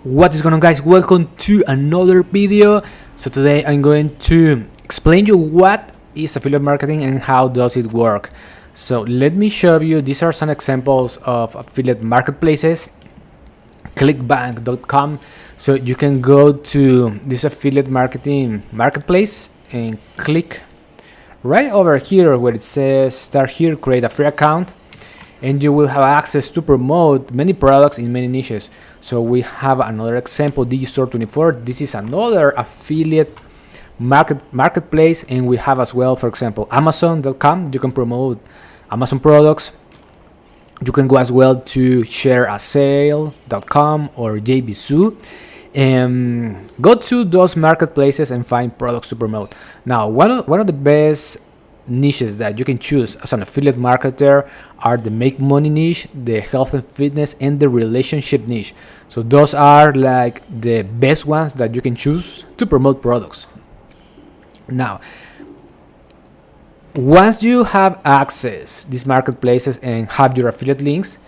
What is going on, guys? Welcome to another video. So today I'm going to explain you what is affiliate marketing and how does it work. So let me show you, these are some examples of affiliate marketplaces. Clickbank.com. So you can go to this affiliate marketing marketplace and click right over here where it says start here, create a free account, and you will have access to promote many products in many niches. So we have another example, Digistore24. This is another affiliate marketplace, and we have as well, for example, Amazon.com. You can promote Amazon products. You can go as well to shareasale.com or JBSU and go to those marketplaces and find products to promote. Now, one of the best niches that you can choose as an affiliate marketer are the make money niche, the health and fitness, and the relationship niche. So those are like the best ones that you can choose to promote products. Now, once you have access these marketplaces and have your affiliate links,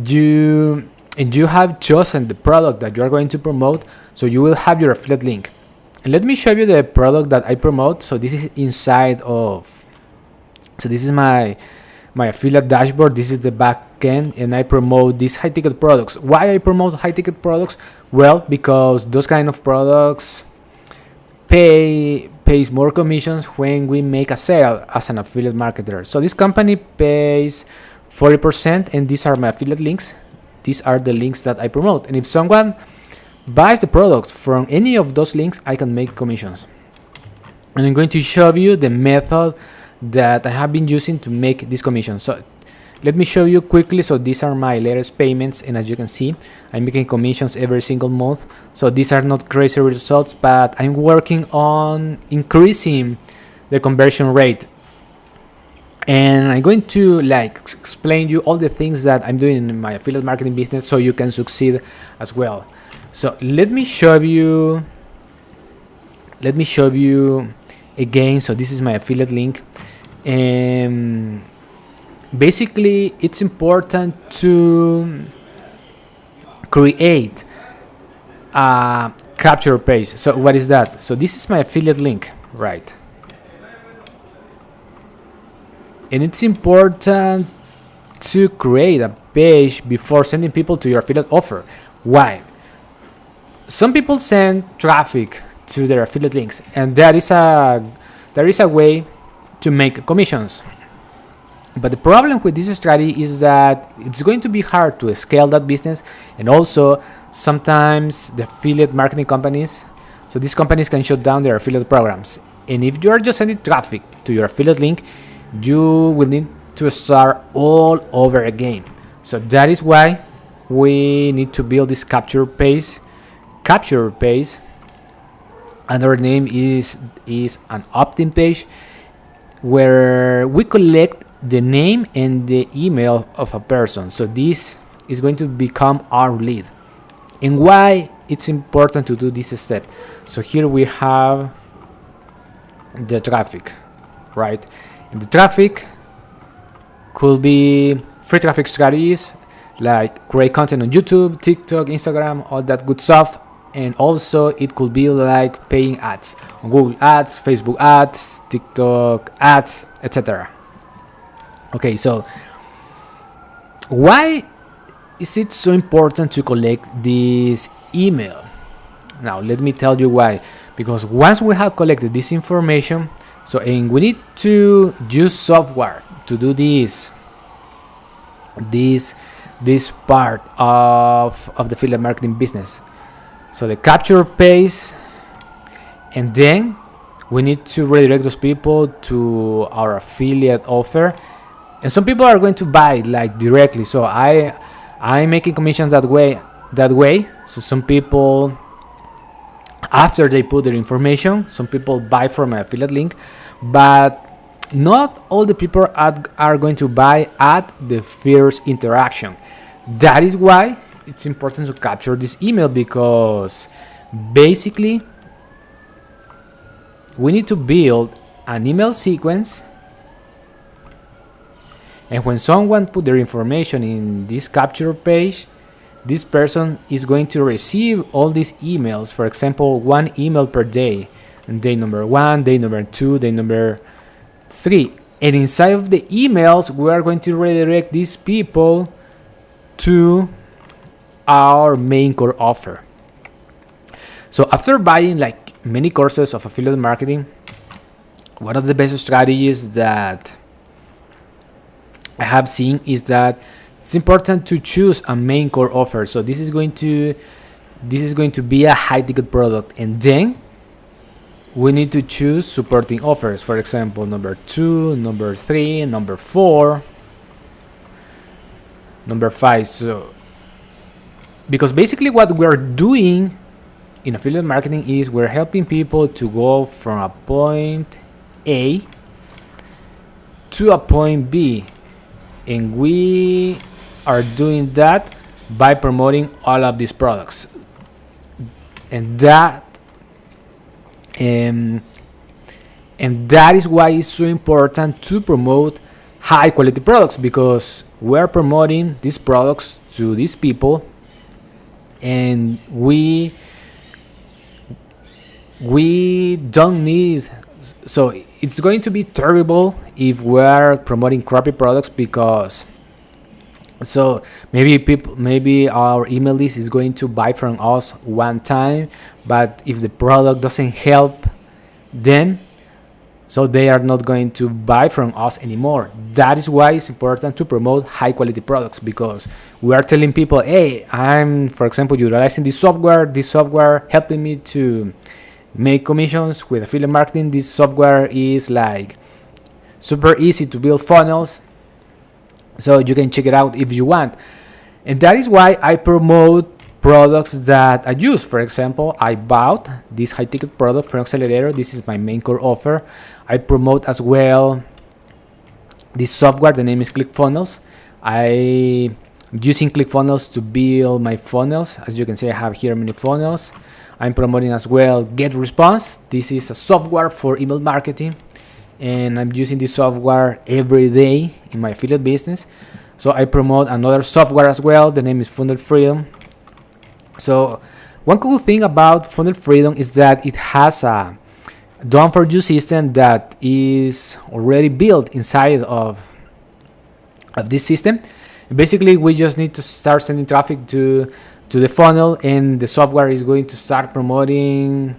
you have chosen the product that you are going to promote, so you will have your affiliate link. And let me show you the product that I promote. So this is inside of, so this is my affiliate dashboard. This is the back end, and I promote these high ticket products. Why I promote high ticket products? Well, because those kind of products pays more commissions when we make a sale as an affiliate marketer. So this company pays 40%, and these are my affiliate links. These are the links that I promote, and if someone buys the product from any of those links, I can make commissions. And I'm going to show you the method that I have been using to make these commissions. So let me show you quickly. So these are my latest payments, and as you can see, I'm making commissions every single month. So these are not crazy results, but I'm working on increasing the conversion rate. And I'm going to explain you all the things that I'm doing in my affiliate marketing business so you can succeed as well. So let me show you again. So this is my affiliate link, and basically it's important to create a capture page. So what is that? So this is my affiliate link, right? And it's important to create a page before sending people to your affiliate offer. Why? Some people send traffic to their affiliate links, and there is a way to make commissions. But the problem with this strategy is that it's going to be hard to scale that business, and also sometimes the affiliate marketing companies, so these companies can shut down their affiliate programs. And if you are just sending traffic to your affiliate link, you will need to start all over again. So that is why we need to build this capture page. Another name is an opt-in page, where we collect the name and the email of a person. So this is going to become our lead. And why it's important to do this step? So here we have the traffic, right? And the traffic could be free traffic strategies like create content on YouTube, TikTok, Instagram, all that good stuff. And also it could be like paying ads on Google ads, Facebook ads, TikTok ads, etc. Okay, so why is it so important to collect this email? Now let me tell you why. Because once we have collected this information, and we need to use software to do this part of the affiliate marketing business. So the capture page, and then we need to redirect those people to our affiliate offer. And some people are going to buy directly. So I'm making commissions that way. So some people, after they put their information, some people buy from my affiliate link, but not all the people are going to buy at the first interaction. That is why it's important to capture this email, because basically we need to build an email sequence, and when someone put their information in this capture page, this person is going to receive all these emails, for example, 1 email per day, and day number 1, day number 2, day number 3. And inside of the emails, we are going to redirect these people to our main core offer. So after buying like many courses of affiliate marketing, one of the best strategies that I have seen is that it's important to choose a main core offer. So this is going to be a high ticket product, and then we need to choose supporting offers. For example, number 2, number 3, number 4, number 5. So because basically what we're doing in affiliate marketing is we're helping people to go from a point A to a point B, and we are doing that by promoting all of these products. And that is why it's so important to promote high quality products, because we're promoting these products to these people, and we don't need, so it's going to be terrible if we're promoting crappy products, because so maybe our email list is going to buy from us one time, but if the product doesn't help them, so they are not going to buy from us anymore. That is why it's important to promote high quality products, because we are telling people, hey, I'm, for example, utilizing this software helping me to make commissions with affiliate marketing. This software is like super easy to build funnels, so you can check it out if you want. And that is why I promote products that I use. For example, I bought this high ticket product from Accelerator. This is my main core offer. I promote as well this software. The name is ClickFunnels. I'm using ClickFunnels to build my funnels. As you can see, I have here many funnels. I'm promoting as well GetResponse. This is a software for email marketing, and I'm using this software every day in my affiliate business. So I promote another software as well. The name is Funnel Freedom. So one cool thing about Funnel Freedom is that it has a done for you system that is already built inside of this system. Basically, we just need to start sending traffic to the funnel, and the software is going to start promoting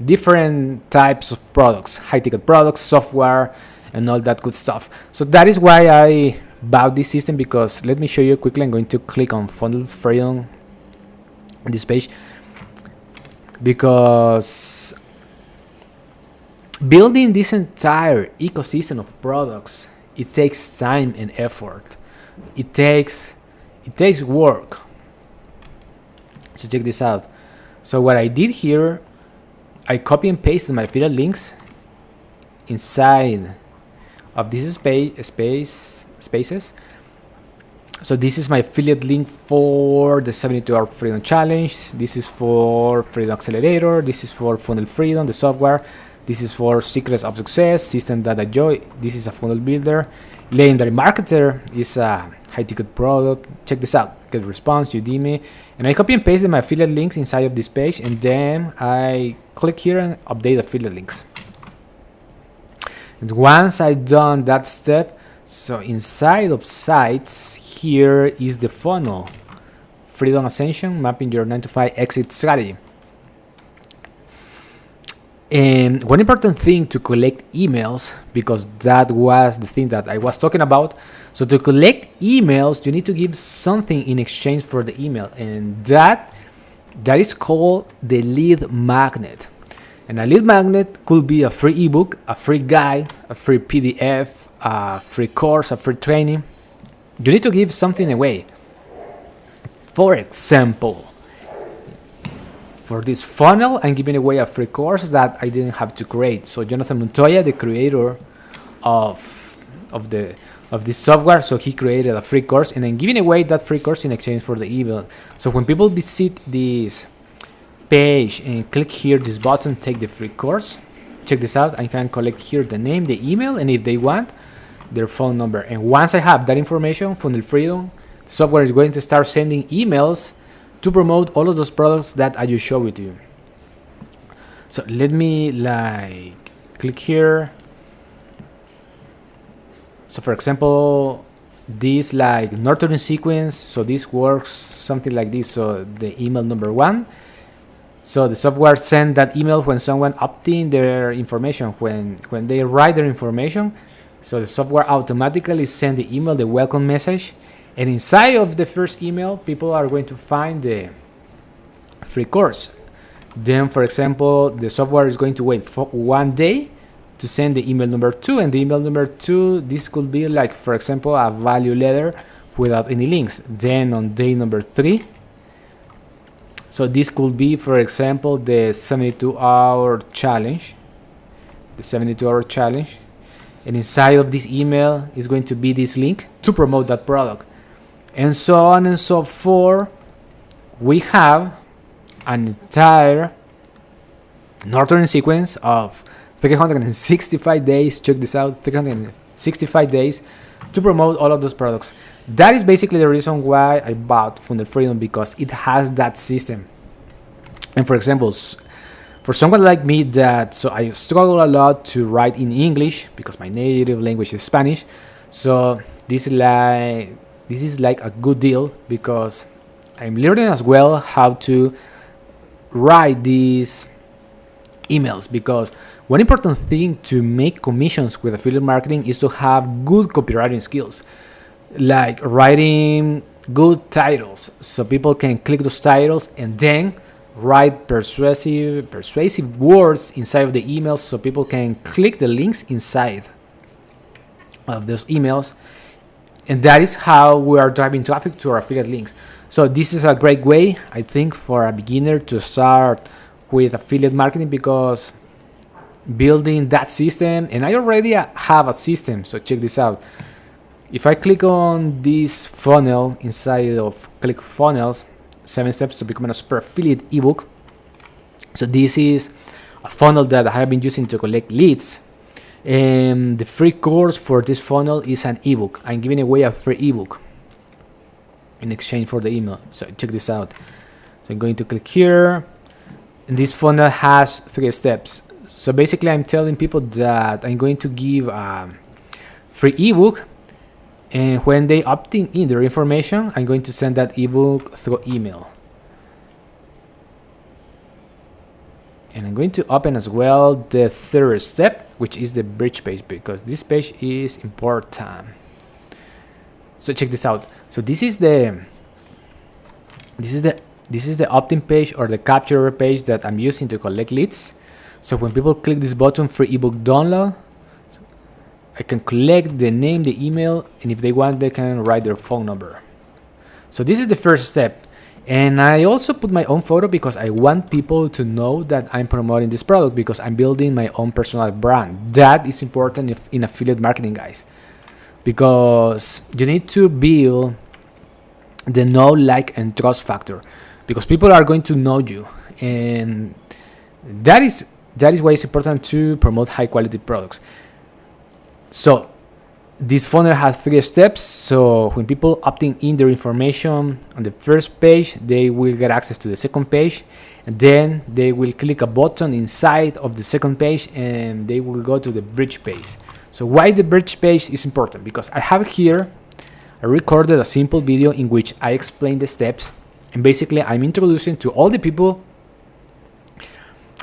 different types of products, high ticket products, software, and all that good stuff. So that is why I bought this system, because let me show you quickly. I'm going to click on Funnel Freedom on this page, because building this entire ecosystem of products, it takes time and effort. It takes work. So check this out. So what I did here, I copy and pasted my affiliate links inside of this spaces. So this is my affiliate link for the 72-hour freedom challenge. This is for Freedom Accelerator. This is for Funnel Freedom, the software. This is for Secrets of Success, System That I Joy. This is a funnel builder. Legendary Marketer is a high ticket product. Check this out. GetResponse, Udemy. And I copy and pasted my affiliate links inside of this page, and then I click here and update affiliate links. And once I've done that step, so inside of sites, here is the funnel. Freedom Ascension, mapping your 9-to-5 exit strategy. And one important thing to collect emails, because that was the thing that I was talking about. So to collect emails, you need to give something in exchange for the email, and that is called the lead magnet. And a lead magnet could be a free ebook, a free guide, a free PDF, a free course, a free training. You need to give something away. For example, for this funnel, I'm giving away a free course that I didn't have to create. So Jonathan Montoya, the creator of this software, so he created a free course, and I'm giving away that free course in exchange for the email. So when people visit this page and click here, this button, take the free course, check this out. I can collect here the name, the email, and if they want, their phone number. And once I have that information, Funnel Freedom, the software is going to start sending emails to promote all of those products that I just showed with you. So let me like click here. So for example, this like nurturing sequence, so this works something like this. So the email number 1, so the software send that email when someone opting their information, when they write their information. So the software automatically send the email, the welcome message, and inside of the first email, people are going to find the free course. Then, for example, the software is going to wait for 1 day to send the email number 2, and the email number 2, this could be like, for example, a value letter without any links. Then on day number 3, so this could be, for example, the 72-hour challenge, and inside of this email is going to be this link to promote that product, and so on and so forth. We have an entire nurturing sequence of 365 days. Check this out, 365 days to promote all of those products. That is basically the reason why I bought Montoya Freedom, because it has that system. And for example, for someone like me that, so I struggle a lot to write in English because my native language is Spanish. So this is like a good deal, because I'm learning as well how to write these emails, because one important thing to make commissions with affiliate marketing is to have good copywriting skills, like writing good titles, so people can click those titles, and then write persuasive words inside of the emails, so people can click the links inside of those emails. And that is how we are driving traffic to our affiliate links. So this is a great way, I think, for a beginner to start with affiliate marketing, because building that system, and I already have a system. So check this out. If I click on this funnel inside of ClickFunnels, 7 steps to becoming a super affiliate ebook. So this is a funnel that I have been using to collect leads. And the free course for this funnel is an ebook. I'm giving away a free ebook in exchange for the email. So check this out. So I'm going to click here, and this funnel has 3 steps. So basically, I'm telling people that I'm going to give a free ebook, and when they opt in their information, I'm going to send that ebook through email. And I'm going to open as well the 3rd step, which is the bridge page, because this page is important. So check this out. So this is the opt-in page, or the capture page that I'm using to collect leads. So when people click this button, free ebook download, I can collect the name, the email, and if they want, they can write their phone number. So this is the first step. And I also put my own photo because I want people to know that I'm promoting this product, because I'm building my own personal brand. That is important in affiliate marketing, guys, because you need to build the know, like, and trust factor, because people are going to know you, and that is why it's important to promote high quality products. So this funnel has 3 steps. So when people opting in their information on the first page, they will get access to the second page, and then they will click a button inside of the second page, and they will go to the bridge page. So why the bridge page is important? Because I have here, I recorded a simple video in which I explain the steps, and basically I'm introducing to all the people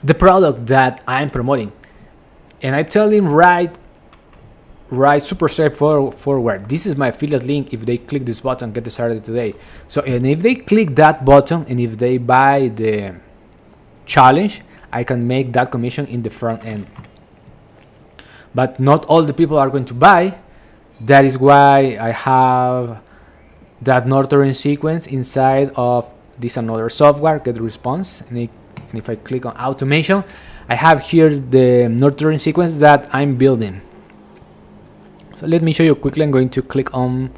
the product that I'm promoting, and I tell them right, super straightforward. This is my affiliate link. If they click this button, get started today. So, and if they click that button, and if they buy the challenge, I can make that commission in the front end. But not all the people are going to buy. That is why I have that nurturing sequence inside of this another software, get response. And if I click on automation, I have here the nurturing sequence that I'm building. So let me show you quickly. I'm going to click on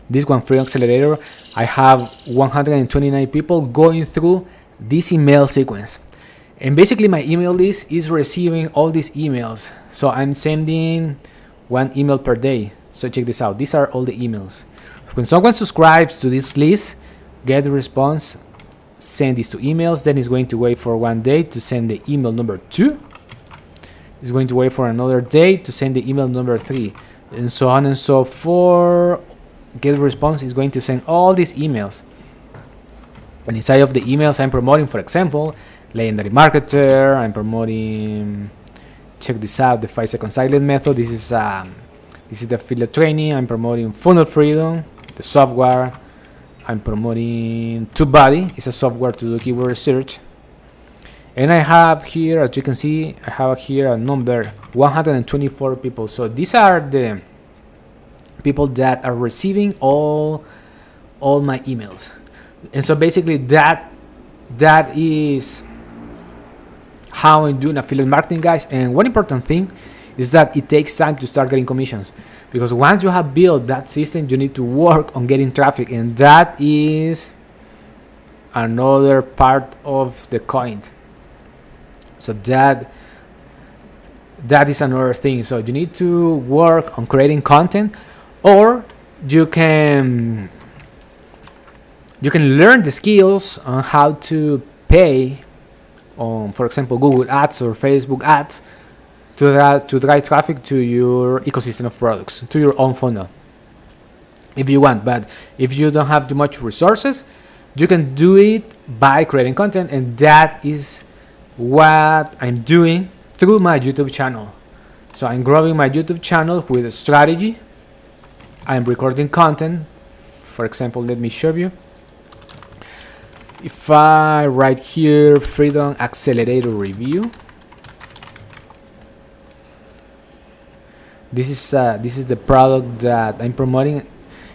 this one, Freedom Accelerator. I have 129 people going through this email sequence. And basically my email list is receiving all these emails. So I'm sending 1 email per day. So check this out. These are all the emails. When someone subscribes to this list, get a response send this to emails, then it's going to wait for 1 day to send the email number 2. It's going to wait for another day to send the email number 3, and so on and so forth. Get response is going to send all these emails, and inside of the emails I'm promoting, for example, legendary marketer. I'm promoting, check this out, the 5-second silent method. This is the affiliate training. I'm promoting Funnel Freedom, the software. I'm promoting TubeBuddy. It's a software to do keyword research. And I have here, as you can see, I have here a number 124 people. So these are the people that are receiving all my emails. And so basically that is how I'm doing affiliate marketing, guys. And one important thing is that it takes time to start getting commissions, because once you have built that system, you need to work on getting traffic, and that is another part of the coin. So that is another thing. So you need to work on creating content, or you can learn the skills on how to pay on, for example, Google Ads or Facebook Ads to drive traffic to your ecosystem of products, to your own funnel, if you want. But if you don't have too much resources, you can do it by creating content, and that is what I'm doing through my YouTube channel. So I'm growing my YouTube channel with a strategy. I'm recording content. For example, let me show you. If I write here Freedom Accelerator review, this is the product that I'm promoting,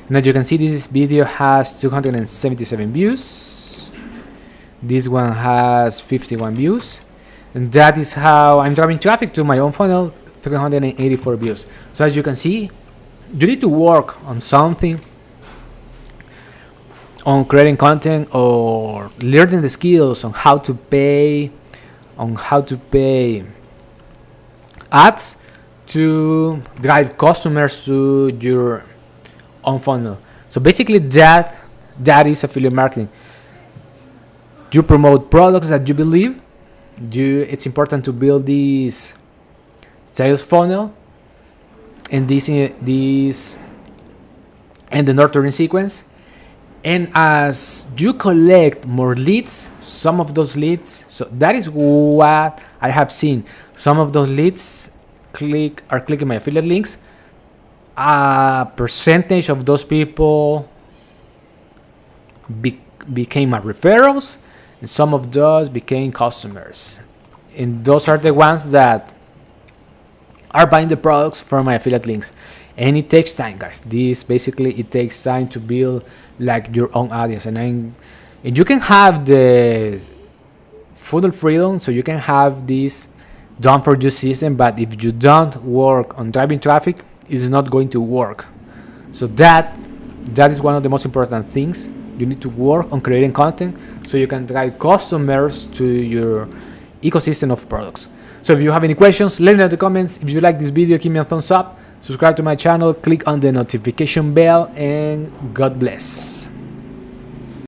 and as you can see, this video has 277 views. This one has 51 views, and that is how I'm driving traffic to my own funnel, 384 views. So as you can see, you need to work on something, on creating content or learning the skills on how to pay ads to drive customers to your own funnel. So basically that is affiliate marketing. You promote products that you believe. It's important to build this sales funnel and this and the nurturing sequence. And as you collect more leads, some of those leads, so that is what I have seen. Some of those leads are clicking my affiliate links. A percentage of those people became my referrals, and some of those became customers. And those are the ones that are buying the products from my affiliate links. And it takes time, guys. It takes time to build like your own audience, and you can have the funnel freedom, so you can have this done for your system, but if you don't work on driving traffic, it's not going to work. So that is one of the most important things. You need to work on creating content so you can drive customers to your ecosystem of products. So if you have any questions, let me know in the comments. If you like this video, give me a thumbs up, subscribe to my channel, click on the notification bell, and God bless.